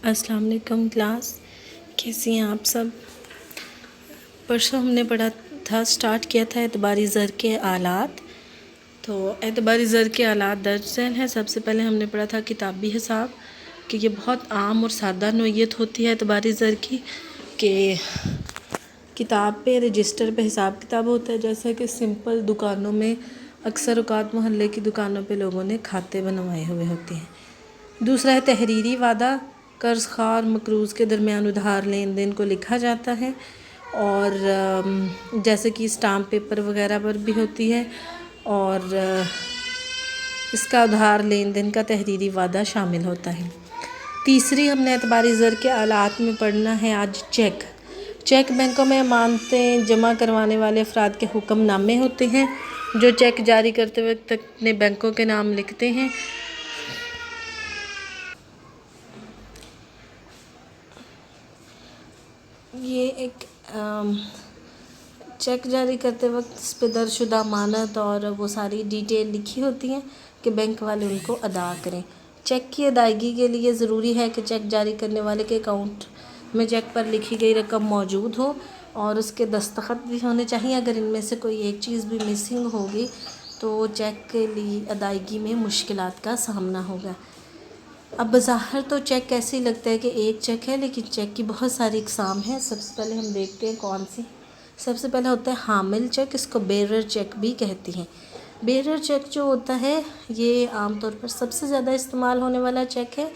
السلام علیکم کلاس، کیسی ہیں آپ سب؟ پرسوں ہم نے پڑھا تھا، سٹارٹ کیا تھا اعتباری زر کے آلات۔ تو اعتباری زر کے آلات درج ذیل ہیں۔ سب سے پہلے ہم نے پڑھا تھا کتابی حساب، کہ یہ بہت عام اور سادہ نوعیت ہوتی ہے اعتباری زر کی، کہ کتاب پہ رجسٹر پہ حساب کتاب ہوتا ہے، جیسا کہ سمپل دکانوں میں اکثر اوقات محلے کی دکانوں پہ لوگوں نے کھاتے بنوائے ہوئے ہوتے ہیں۔ دوسرا ہے تحریری وعدہ، قرض خواہ اور مقروض کے درمیان ادھار لین دین کو لکھا جاتا ہے، اور جیسے کہ اسٹامپ پیپر وغیرہ پر بھی ہوتی ہے، اور اس کا ادھار لین دین کا تحریری وعدہ شامل ہوتا ہے۔ تیسری ہم نے اعتباری زر کے آلات میں پڑھنا ہے آج چیک۔ چیک بینکوں میں امانتیں جمع کروانے والے افراد کے حکم نامے ہوتے ہیں، جو چیک جاری کرتے وقت اپنے بینکوں کے نام لکھتے ہیں۔ یہ ایک چیک جاری کرتے وقت اس پہ درج شدہ امانت اور وہ ساری ڈیٹیل لکھی ہوتی ہیں کہ بینک والے ان کو ادا کریں۔ چیک کی ادائیگی کے لیے ضروری ہے کہ چیک جاری کرنے والے کے اکاؤنٹ میں چیک پر لکھی گئی رقم موجود ہو اور اس کے دستخط بھی ہونے چاہیے۔ اگر ان میں سے کوئی ایک چیز بھی مسنگ ہوگی تو چیک کے لیے ادائیگی میں مشکلات کا سامنا ہوگا۔ اب بظاہر تو چیک ایسے ہی لگتا ہے کہ ایک چیک ہے، لیکن چیک کی بہت ساری اقسام ہیں۔ سب سے پہلے ہم دیکھتے ہیں کون سی۔ سب سے پہلے ہوتا ہے حامل چیک، اس کو بیرر چیک بھی کہتی ہیں۔ بیرر چیک جو ہوتا ہے یہ عام طور پر سب سے زیادہ استعمال ہونے والا چیک ہے،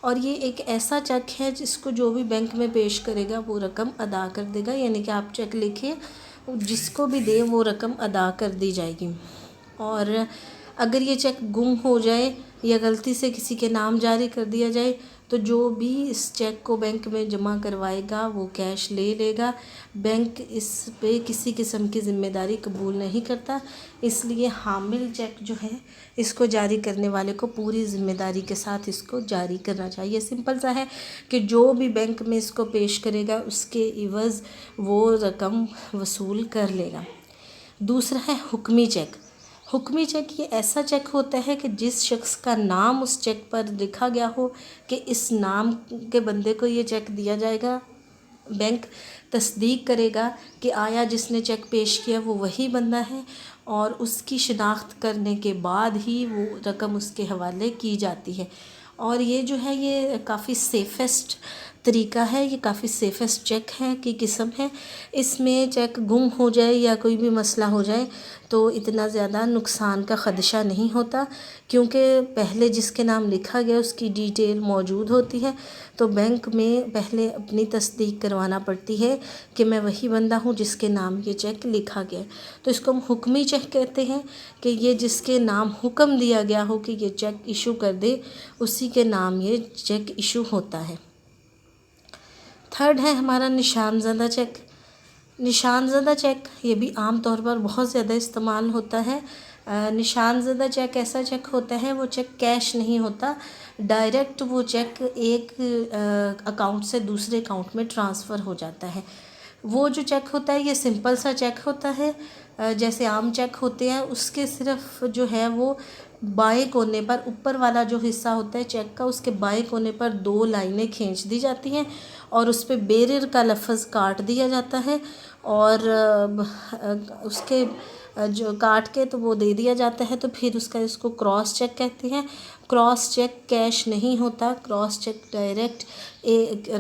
اور یہ ایک ایسا چیک ہے جس کو جو بھی بینک میں پیش کرے گا وہ رقم ادا کر دے گا، یعنی کہ آپ چیک لکھیں، جس کو بھی دے وہ رقم ادا کر دی جائے گی۔ اور اگر یہ چیک گم ہو جائے یا غلطی سے کسی کے نام جاری کر دیا جائے تو جو بھی اس چیک کو بینک میں جمع کروائے گا وہ کیش لے لے گا۔ بینک اس پہ کسی قسم کی ذمہ داری قبول نہیں کرتا، اس لیے حامل چیک جو ہے اس کو جاری کرنے والے کو پوری ذمہ داری کے ساتھ اس کو جاری کرنا چاہیے۔ سمپل سا ہے کہ جو بھی بینک میں اس کو پیش کرے گا اس کے عوض وہ رقم وصول کر لے گا۔ دوسرا ہے حکمی چیک۔ حکمی چیک یہ ایسا چیک ہوتا ہے کہ جس شخص کا نام اس چیک پر لکھا گیا ہو کہ اس نام کے بندے کو یہ چیک دیا جائے گا، بینک تصدیق کرے گا کہ آیا جس نے چیک پیش کیا وہ وہی بندہ ہے، اور اس کی شناخت کرنے کے بعد ہی وہ رقم اس کے حوالے کی جاتی ہے۔ اور یہ جو ہے یہ کافی سیفسٹ طریقہ ہے، یہ کافی سیفسٹ چیک ہے کی قسم ہے۔ اس میں چیک گم ہو جائے یا کوئی بھی مسئلہ ہو جائے تو اتنا زیادہ نقصان کا خدشہ نہیں ہوتا، کیونکہ پہلے جس کے نام لکھا گیا اس کی ڈیٹیل موجود ہوتی ہے، تو بینک میں پہلے اپنی تصدیق کروانا پڑتی ہے کہ میں وہی بندہ ہوں جس کے نام یہ چیک لکھا گیا۔ تو اس کو ہم حکمی چیک کہتے ہیں، کہ یہ جس کے نام حکم دیا گیا ہو کہ یہ چیک ایشو کر دے اسی کے نام یہ چیک ایشو ہوتا ہے۔ تھرڈ ہے ہمارا نشان زدہ چیک۔ نشان زدہ چیک یہ بھی عام طور پر بہت زیادہ استعمال ہوتا ہے۔ نشان زدہ چیک ایسا چیک ہوتا ہے، وہ چیک کیش نہیں ہوتا، ڈائریکٹ وہ چیک ایک اکاؤنٹ سے دوسرے اکاؤنٹ میں ٹرانسفر ہو جاتا ہے۔ وہ جو چیک ہوتا ہے یہ سمپل سا چیک ہوتا ہے، جیسے عام چیک ہوتے ہیں، اس کے صرف جو ہے وہ بائیں کونے پر اوپر والا جو حصہ ہوتا ہے چیک کا، اس کے بائیں کونے پر 2 لائنیں کھینچ دی جاتی ہیں اور اس پہ بیرر کا لفظ کاٹ دیا جاتا ہے، اور اس کے جو کاٹ کے تو وہ دے دیا جاتا ہے، تو پھر اس کو کراس چیک کہتے ہیں۔ کراس چیک کیش نہیں ہوتا، کراس چیک ڈائریکٹ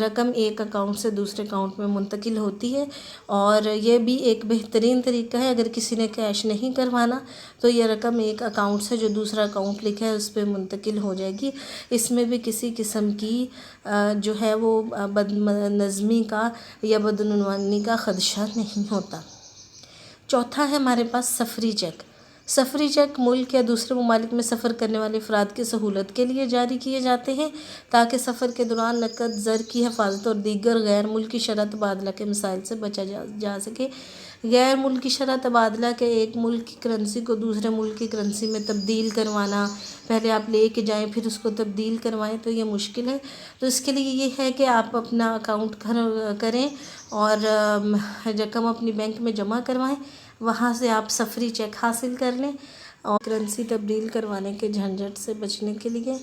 رقم ایک اکاؤنٹ سے دوسرے اکاؤنٹ میں منتقل ہوتی ہے، اور یہ بھی ایک بہترین طریقہ ہے۔ اگر کسی نے کیش نہیں کروانا تو یہ رقم ایک اکاؤنٹ سے جو دوسرا اکاؤنٹ لکھا ہے اس پہ منتقل ہو جائے گی۔ اس میں بھی کسی قسم کی جو ہے وہ بد نظمی کا یا بدعنوانی کا خدشہ نہیں ہوتا۔ چوتھا ہے ہمارے پاس سفری چیک۔ سفری چیک ملک یا دوسرے ممالک میں سفر کرنے والے افراد کی سہولت کے لیے جاری کیے جاتے ہیں، تاکہ سفر کے دوران نقد زر کی حفاظت اور دیگر غیر ملکی شرح تبادلہ کے مسائل سے بچا جا سکے۔ غیر ملکی شرح تبادلہ کے ایک ملک کی کرنسی کو دوسرے ملک کی کرنسی میں تبدیل کروانا، پہلے آپ لے کے جائیں پھر اس کو تبدیل کروائیں تو یہ مشکل ہے، تو اس کے لیے یہ ہے کہ آپ اپنا اکاؤنٹ کریں اور رقم اپنی بینک میں جمع کروائیں، وہاں سے آپ سفری چیک حاصل کر لیں، اور کرنسی تبدیل کروانے کے جھنجھٹ سے بچنے کے لیے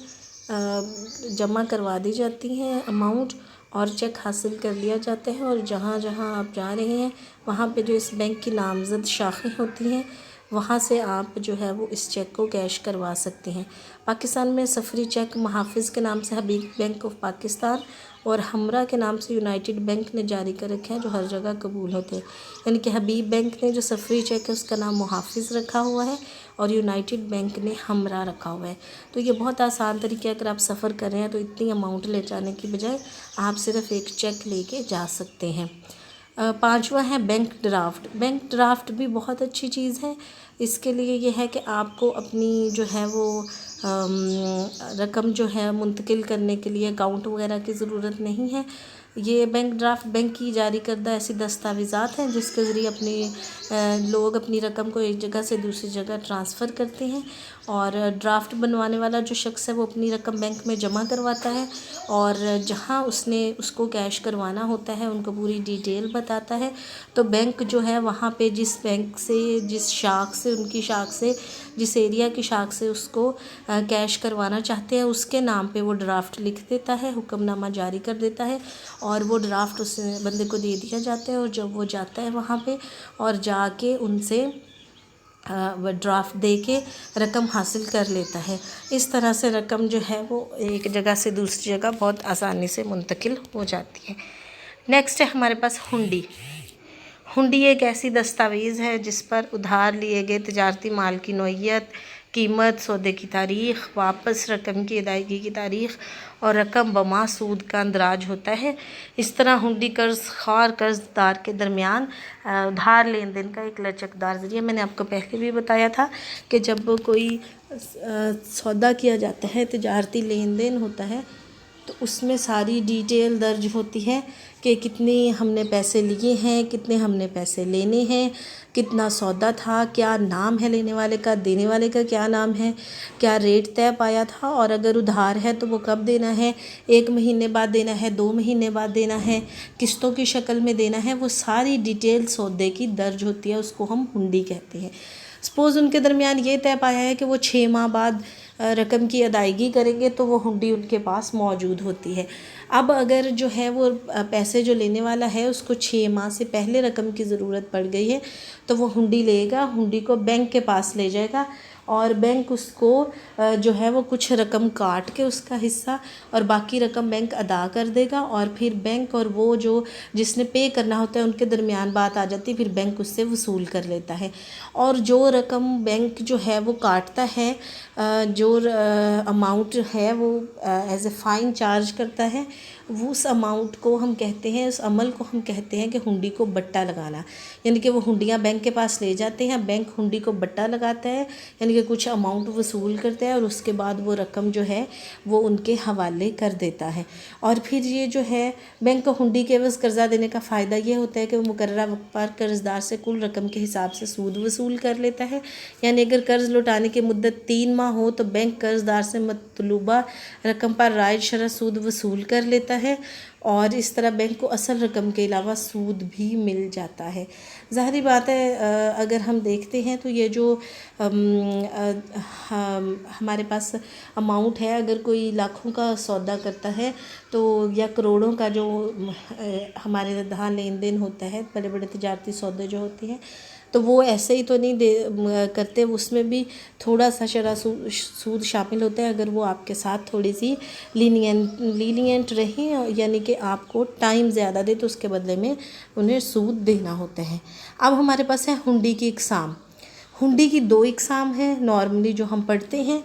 جمع کروا دی جاتی ہیں اماؤنٹ، اور چیک حاصل کر لیا جاتا ہے، اور جہاں جہاں آپ جا رہے ہیں وہاں پہ جو اس بینک کی نامزد شاخیں ہوتی ہیں وہاں سے آپ جو ہے وہ اس چیک کو کیش کروا سکتے ہیں۔ پاکستان میں سفری چیک محافظ کے نام سے حبیب بینک آف پاکستان اور ہمراہ کے نام سے یونائٹڈ بینک نے جاری کر رکھے ہیں، جو ہر جگہ قبول ہوتے ہیں۔ یعنی کہ حبیب بینک نے جو سفری چیک ہے اس کا نام محافظ رکھا ہوا ہے، اور یونائٹڈ بینک نے ہمراہ رکھا ہوا ہے۔ تو یہ بہت آسان طریقہ ہے، اگر آپ سفر کر رہے ہیں تو اتنی اماؤنٹ لے جانے کی بجائے آپ صرف ایک چیک لے کے جا سکتے ہیں۔ پانچواں ہے بینک ڈرافٹ۔ بینک ڈرافٹ بھی بہت اچھی چیز ہے۔ اس کے لیے یہ ہے کہ آپ کو اپنی جو ہے وہ رقم جو ہے منتقل کرنے کے لیے اکاؤنٹ وغیرہ کی ضرورت نہیں ہے۔ یہ بینک ڈرافٹ بینک کی جاری کردہ ایسی دستاویزات ہیں جس کے ذریعے لوگ اپنی رقم کو ایک جگہ سے دوسری جگہ ٹرانسفر کرتے ہیں، اور ڈرافٹ بنوانے والا جو شخص ہے وہ اپنی رقم بینک میں جمع کرواتا ہے، اور جہاں اس کو کیش کروانا ہوتا ہے ان کو پوری ڈیٹیل بتاتا ہے۔ تو بینک جو ہے وہاں پہ جس بینک سے، جس شاخ سے، ان کی شاخ سے، جس ایریا کی شاخ سے اس کو کیش کروانا چاہتے ہیں اس کے نام پہ وہ ڈرافٹ لکھ دیتا ہے، حکم نامہ جاری کر دیتا ہے، اور وہ ڈرافٹ اس بندے کو دے دیا جاتا ہے، اور جب وہ جاتا ہے وہاں پہ اور جا کے ان سے ڈرافٹ دے کے رقم حاصل کر لیتا ہے۔ اس طرح سے رقم جو ہے وہ ایک جگہ سے دوسری جگہ بہت آسانی سے منتقل ہو جاتی ہے۔ نیکسٹ ہے ہمارے پاس ہنڈی۔ ہنڈی ایک ایسی دستاویز ہے جس پر ادھار لیے گئے تجارتی مال کی نوعیت، قیمت، سودے کی تاریخ، واپس رقم کی ادائیگی کی تاریخ اور رقم بما سود کا اندراج ہوتا ہے۔ اس طرح ہنڈی قرض خواہ اور قرض دار کے درمیان ادھار لین دین کا ایک لچکدار ذریعہ۔ میں نے آپ کو پہلے بھی بتایا تھا کہ جب کوئی سودا کیا جاتا ہے، تجارتی لین دین ہوتا ہے، تو اس میں ساری ڈیٹیل درج ہوتی ہے کہ کتنی ہم نے پیسے لیے ہیں، کتنے ہم نے پیسے لینے ہیں، کتنا سودا تھا، کیا نام ہے لینے والے کا، دینے والے کا کیا نام ہے، کیا ریٹ طے پایا تھا، اور اگر ادھار ہے تو وہ کب دینا ہے، 1 مہینے بعد دینا ہے، 2 مہینے بعد دینا ہے، قسطوں کی شکل میں دینا ہے، وہ ساری ڈیٹیل سودے کی درج ہوتی ہے، اس کو ہم ہنڈی کہتے ہیں۔ سپوز ان کے درمیان یہ طے پایا ہے کہ وہ 6 ماہ بعد رقم کی ادائیگی کریں گے، تو وہ ہنڈی ان کے پاس موجود ہوتی ہے۔ اب اگر جو ہے وہ پیسے جو لینے والا ہے اس کو 6 ماہ سے پہلے رقم کی ضرورت پڑ گئی ہے تو وہ ہنڈی لے گا، ہنڈی کو بینک کے پاس لے جائے گا، اور بینک اس کو جو ہے وہ کچھ رقم کاٹ کے اس کا حصہ اور باقی رقم بینک ادا کر دے گا، اور پھر بینک اور وہ جو جس نے پے کرنا ہوتا ہے ان کے درمیان بات آ جاتی ہے، پھر بینک اس سے وصول کر لیتا ہے۔ اور جو رقم بینک جو ہے وہ کاٹتا ہے، جو اماؤنٹ ہے وہ ایز اے فائن چارج کرتا ہے، وہ اس اماؤنٹ کو ہم کہتے ہیں، اس عمل کو ہم کہتے ہیں کہ ہنڈی کو بٹا لگانا۔ یعنی کہ وہ ہنڈیاں بینک کے پاس لے جاتے ہیں، بینک ہنڈی کو بٹا لگاتا ہے، یعنی کہ کچھ اماؤنٹ وصول کرتا ہے، اور اس کے بعد وہ رقم جو ہے وہ ان کے حوالے کر دیتا ہے۔ اور پھر یہ جو ہے بینک کو ہنڈی کے عوض قرضہ دینے کا فائدہ یہ ہوتا ہے کہ وہ مقررہ وقت پر قرض دار سے کل رقم کے حساب سے سود وصول کر لیتا ہے۔ یعنی اگر قرض لوٹانے کی مدت 3 ماہ ہو تو بینک قرض دار سے مطلوبہ رقم پر رائج شرح سود وصول کر لیتا ہے، اور اس طرح بینک کو اصل رقم کے علاوہ سود بھی مل جاتا ہے۔ ظاہری بات ہے اگر ہم دیکھتے ہیں تو یہ جو ہمارے پاس اماؤنٹ ہے، اگر کوئی لاکھوں کا سودا کرتا ہے تو یا کروڑوں کا جو ہمارے یہاں لین دین ہوتا ہے، بڑے بڑے تجارتی سودے جو ہوتے ہیں، تو وہ ایسے ہی تو نہیں کرتے، اس میں بھی تھوڑا سا شرح سود شامل ہوتا ہے، اگر وہ آپ کے ساتھ تھوڑی سی لینینٹ رہیں، یعنی کہ آپ کو ٹائم زیادہ دے تو اس کے بدلے میں انہیں سود دینا ہوتا ہے۔ اب ہمارے پاس ہے ہنڈی کی اقسام۔ ہنڈی کی 2 اقسام ہیں نارملی جو ہم پڑھتے ہیں،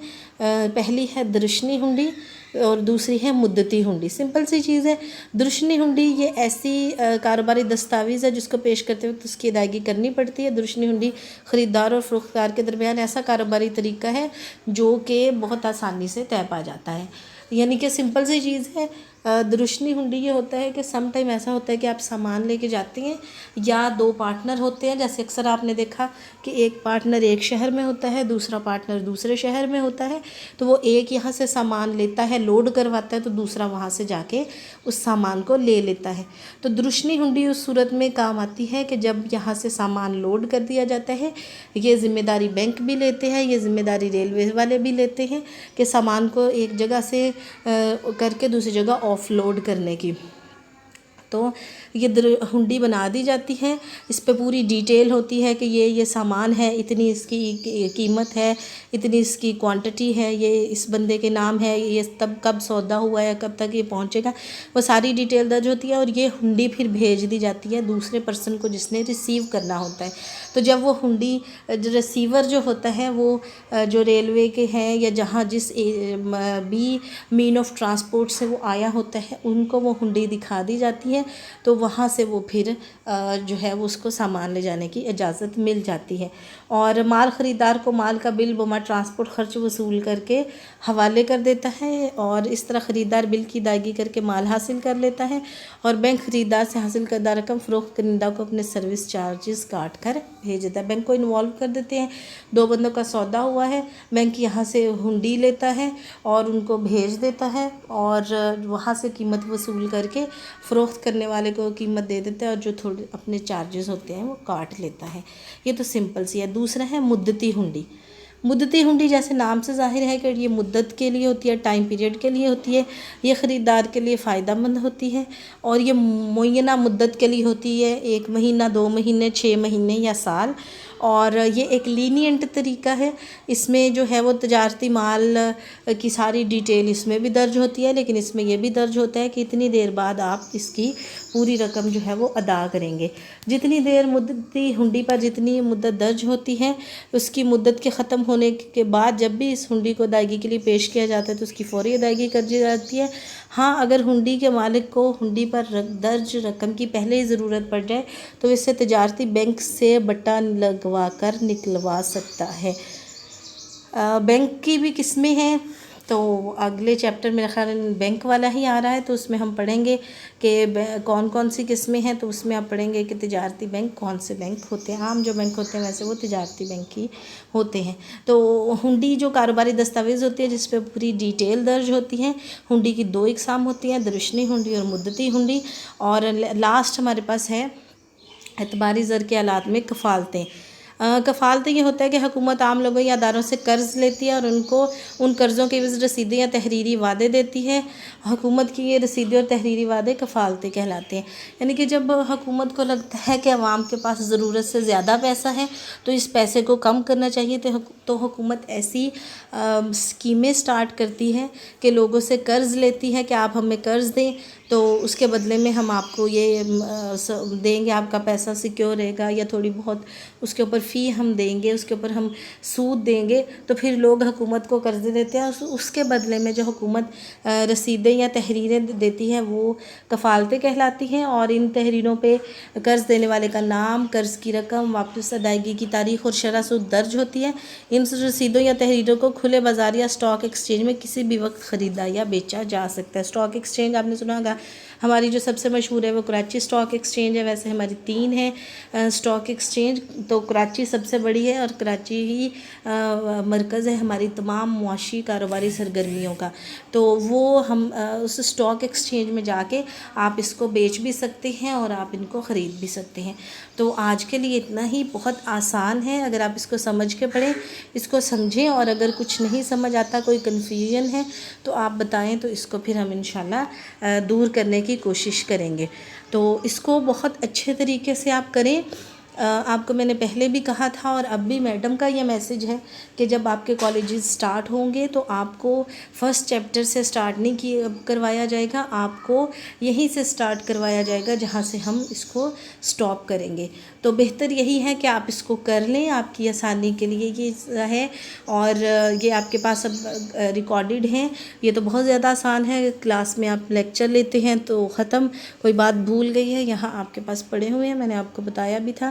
پہلی ہے درشنی ہنڈی اور دوسری ہے مدتی ہنڈی۔ سمپل سی چیز ہے۔ درشنی ہنڈی یہ ایسی کاروباری دستاویز ہے جس کو پیش کرتے وقت اس کی ادائیگی کرنی پڑتی ہے۔ درشنی ہنڈی خریدار اور فروختگار کے درمیان ایسا کاروباری طریقہ ہے جو کہ بہت آسانی سے طے پا جاتا ہے۔ یعنی کہ سمپل سی چیز ہے، درشنی ہنڈی یہ ہوتا ہے کہ سم ٹائم ایسا ہوتا ہے کہ آپ سامان لے کے جاتے ہیں یا دو پارٹنر ہوتے ہیں، جیسے اکثر آپ نے دیکھا کہ ایک پارٹنر ایک شہر میں ہوتا ہے، دوسرا پارٹنر دوسرے شہر میں ہوتا ہے، تو وہ ایک یہاں سے سامان لیتا ہے، لوڈ کرواتا ہے، تو دوسرا وہاں سے جا کے اس سامان کو لے لیتا ہے۔ تو درشنی ہنڈی اس صورت میں کام آتی ہے کہ جب یہاں سے سامان لوڈ کر دیا جاتا ہے، یہ ذمہ داری بینک بھی لیتے ہیں، یہ ذمہ داری ریلوے والے بھی لیتے ہیں کہ سامان کو ایک جگہ سے کر کے دوسری جگہ آف لوڈ کرنے کی۔ تو یہ ہنڈی بنا دی جاتی ہے، اس پہ پوری ڈیٹیل ہوتی ہے کہ یہ سامان ہے، اتنی اس کی قیمت ہے، اتنی اس کی کوانٹٹی ہے، یہ اس بندے کے نام ہے، یہ تب کب سودا ہوا ہے، کب تک یہ پہنچے گا، وہ ساری ڈیٹیل درج ہوتی ہے، اور یہ ہنڈی پھر بھیج دی جاتی ہے دوسرے پرسن کو جس نے ریسیو کرنا ہوتا ہے۔ تو جب وہ ہنڈی ریسیور جو ہوتا ہے وہ جو ریلوے کے ہیں یا جہاں جس بھی مین آف ٹرانسپورٹ سے وہ آیا ہوتا ہے، ان کو وہ ہنڈی دکھا دی جاتی ہے، تو وہاں سے وہ پھر جو ہے وہ اس کو سامان لے جانے کی اجازت مل جاتی ہے۔ اور مال خریدار کو مال کا بل بما ٹرانسپورٹ خرچ وصول کر کے حوالے کر دیتا ہے، اور اس طرح خریدار بل کی ادائیگی کر کے مال حاصل کر لیتا ہے، اور بینک خریدار سے حاصل کردہ رقم فروخت کنندہ کو اپنے سروس چارجز کاٹ کر بھیج دیتا ہے۔ بینک کو انوالو کر دیتے ہیں، دو بندوں کا سودا ہوا ہے، بینک یہاں سے ہنڈی لیتا ہے اور ان کو بھیج دیتا ہے، اور وہاں سے قیمت وصول کر کے فروخت کرنے والے کو قیمت دے دیتا ہے، اور جو تھوڑے اپنے چارجز ہوتے ہیں وہ کاٹ لیتا ہے۔ یہ تو سمپل سی ہے۔ دوسرا ہے مدتی ہنڈی۔ مدتی ہنڈی جیسے نام سے ظاہر ہے کہ یہ مدت کے لیے ہوتی ہے، ٹائم پیریڈ کے لیے ہوتی ہے، یہ خریدار کے لیے فائدہ مند ہوتی ہے، اور یہ معینہ مدت کے لیے ہوتی ہے، 1 مہینہ، 2 مہینے، 6 مہینے یا سال، اور یہ ایک لینینٹ طریقہ ہے۔ اس میں جو ہے وہ تجارتی مال کی ساری ڈیٹیل اس میں بھی درج ہوتی ہے، لیکن اس میں یہ بھی درج ہوتا ہے کہ اتنی دیر بعد آپ اس کی پوری رقم جو ہے وہ ادا کریں گے۔ جتنی دیر مدتی ہنڈی پر جتنی مدت درج ہوتی ہے، اس کی مدت کے ختم ہونے کے بعد جب بھی اس ہنڈی کو ادائیگی کے لیے پیش کیا جاتا ہے تو اس کی فوری ادائیگی کر دی جاتی ہے۔ ہاں، اگر ہنڈی کے مالک کو ہنڈی پر درج رقم کی پہلے ہی ضرورت پڑ جائے تو اس سے تجارتی بینک سے بٹا لگوا کر نکلوا سکتا ہے۔ بینک کی بھی قسمیں ہیں، تو اگلے چیپٹر میرا خیال ہے بینک والا ہی آ رہا ہے، تو اس میں ہم پڑھیں گے کہ کون کون سی قسمیں ہیں، تو اس میں آپ پڑھیں گے کہ تجارتی بینک کون سے بینک ہوتے ہیں۔ عام جو بینک ہوتے ہیں ویسے وہ تجارتی بینک ہی ہوتے ہیں۔ تو ہنڈی جو کاروباری دستاویز ہوتی ہے جس پہ پوری ڈیٹیل درج ہوتی ہے، ہنڈی کی 2 اقسام ہوتی ہیں، درشنی ہنڈی اور مدتی ہنڈی، اور لاسٹ ہمارے پاس ہے اعتباری زر کے آلات میں کفالتیں۔ کفالتیں یہ ہوتا ہے کہ حکومت عام لوگوں یا اداروں سے قرض لیتی ہے اور ان کو ان قرضوں کے عوض رسیدیں یا تحریری وعدے دیتی ہے۔ حکومت کی یہ رسیدیں اور تحریری وعدے کفالتیں کہلاتے ہیں۔ یعنی کہ جب حکومت کو لگتا ہے کہ عوام کے پاس ضرورت سے زیادہ پیسہ ہے تو اس پیسے کو کم کرنا چاہیے، تو حکومت ایسی اسکیمیں سٹارٹ کرتی ہے کہ لوگوں سے قرض لیتی ہے کہ آپ ہمیں قرض دیں، تو اس کے بدلے میں ہم آپ کو یہ دیں گے، آپ کا پیسہ سیکیور رہے گا، یا تھوڑی بہت اس کے اوپر فی ہم دیں گے، اس کے اوپر ہم سود دیں گے، تو پھر لوگ حکومت کو قرض دیتے ہیں، اس کے بدلے میں جو حکومت رسیدیں یا تحریریں دیتی ہے وہ کفالتیں کہلاتی ہیں، اور ان تحریروں پہ قرض دینے والے کا نام، قرض کی رقم، واپس ادائیگی کی تاریخ اور شرح سود درج ہوتی ہے۔ ان رسیدوں یا تحریروں کو کھلے بازار یا اسٹاک ایکسچینج میں کسی بھی وقت خریدا یا بیچا جا سکتا ہے۔ اسٹاک ایکسچینج آپ نے سنا ہوگا، ہماری جو سب سے مشہور ہے وہ کراچی اسٹاک ایکسچینج ہے، ویسے ہماری 3 ہیں اسٹاک ایکسچینج، تو کراچی سب سے بڑی ہے، اور کراچی ہی مرکز ہے ہماری تمام معاشی کاروباری سرگرمیوں کا۔ تو وہ ہم اس اسٹاک ایکسچینج میں جا کے آپ اس کو بیچ بھی سکتے ہیں اور آپ ان کو خرید بھی سکتے ہیں۔ تو آج کے لیے اتنا ہی، بہت آسان ہے، اگر آپ اس کو سمجھ کے پڑھیں، اس کو سمجھیں، اور اگر کچھ نہیں سمجھ آتا، کوئی کنفیوژن ہے تو آپ بتائیں، تو اس کو پھر ہم انشاءاللہ دور کرنے کی کوشش کریں گے۔ تو اس کو بہت اچھے طریقے سے آپ کریں۔ آپ کو میں نے پہلے بھی کہا تھا، اور اب بھی میڈم کا یہ میسیج ہے کہ جب آپ کے کالجز سٹارٹ ہوں گے تو آپ کو فرسٹ چیپٹر سے سٹارٹ نہیں کروایا جائے گا، آپ کو یہیں سے سٹارٹ کروایا جائے گا جہاں سے ہم اس کو سٹاپ کریں گے۔ تو بہتر یہی ہے کہ آپ اس کو کر لیں، آپ کی آسانی کے لیے یہ ہے، اور یہ آپ کے پاس اب ریکارڈڈ ہیں۔ یہ تو بہت زیادہ آسان ہے، کلاس میں آپ لیکچر لیتے ہیں تو ختم، کوئی بات بھول گئی ہے، یہاں آپ کے پاس پڑے ہوئے ہیں، میں نے آپ کو بتایا بھی تھا